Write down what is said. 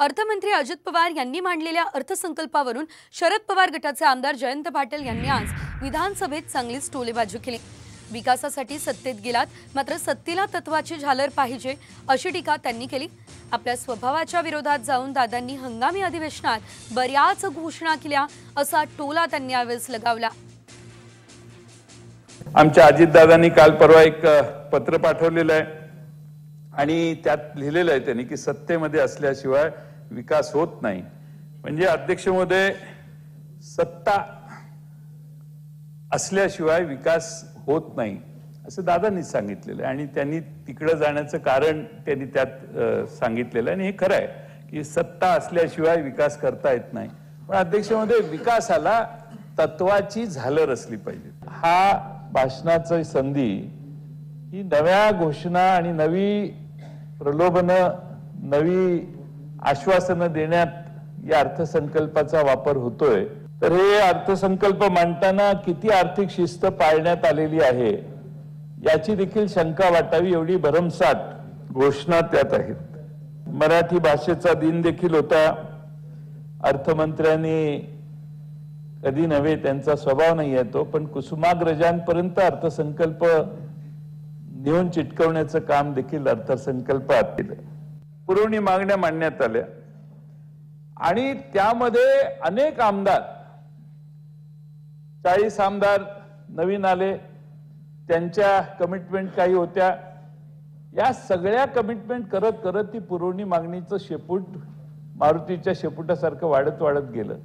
अर्थमंत्री अजित पवार यांनी मांडलेल्या अर्थसंकल्पावरून शरद पवार गटाचे आमदार जयंत पाटील यांनी आज विधानसभेत चांगलीच टोलेबाजी केली। विकासासाठी सत्तेत गेलात, मात्र सत्तेला तत्वाची झालर पाहिजे अशी टीका त्यांनी केली। आपल्या स्वभावाच्या विरोधात जाऊन दादांनी हंगामी अधिवेशनात बऱ्याच घोषणा केल्या असा टोला त्यांनी यावेळेस लगावला। आमच्या अजित दादांनी काल परवा एक पत्र पाठवलेलं आहे आणि त्यात लिहिलेलं आहे त्यांनी की सत्तेमध्ये असल्याशिवाय विकास होत नाही। म्हणजे अध्यक्ष महोदय, सत्ता असल्याशिवाय विकास होत नाही असं दादांनी सांगितलेलं आहे आणि त्यांनी तिकडे जाण्याचं कारण त्यांनी त्यात सांगितलेलं आहे आणि हे खरं आहे की सत्ता असल्याशिवाय विकास करता येत नाही। पण अध्यक्ष महोदय, विकासाला तत्वाची झालर असली पाहिजे। हा भाषणाची संधी ही नव्या घोषणा आणि नवी प्रलोभन, नवी आश्वासनं देण्यात या अर्थसंकल्पाचा वापर होतोय। तर हे अर्थसंकल्प मांडताना किती आर्थिक शिस्त पाळण्यात आलेली आहे याची देखील शंका वाटावी एवढी भरमसाठ घोषणा त्यात आहेत। मराठी भाषेचा दिन देखील होता। अर्थमंत्र्यांनी कधी नव्हे, त्यांचा स्वभाव नाही आहे तो, पण कुसुमाग्रजांपर्यंत अर्थसंकल्प नेऊन चिटकवण्याचं काम देखील अर्थसंकल्पात केलं। पुरवणी मागण्या मांडण्यात आल्या आणि त्यामध्ये अनेक आमदार, 40 आमदार नवीन आले, त्यांच्या कमिटमेंट काही होत्या। या सगळ्या कमिटमेंट करत करत ती पुरवणी मागणीचं शेपूट मारुतीच्या शेपुटासारखं वाढत वाढत गेलं।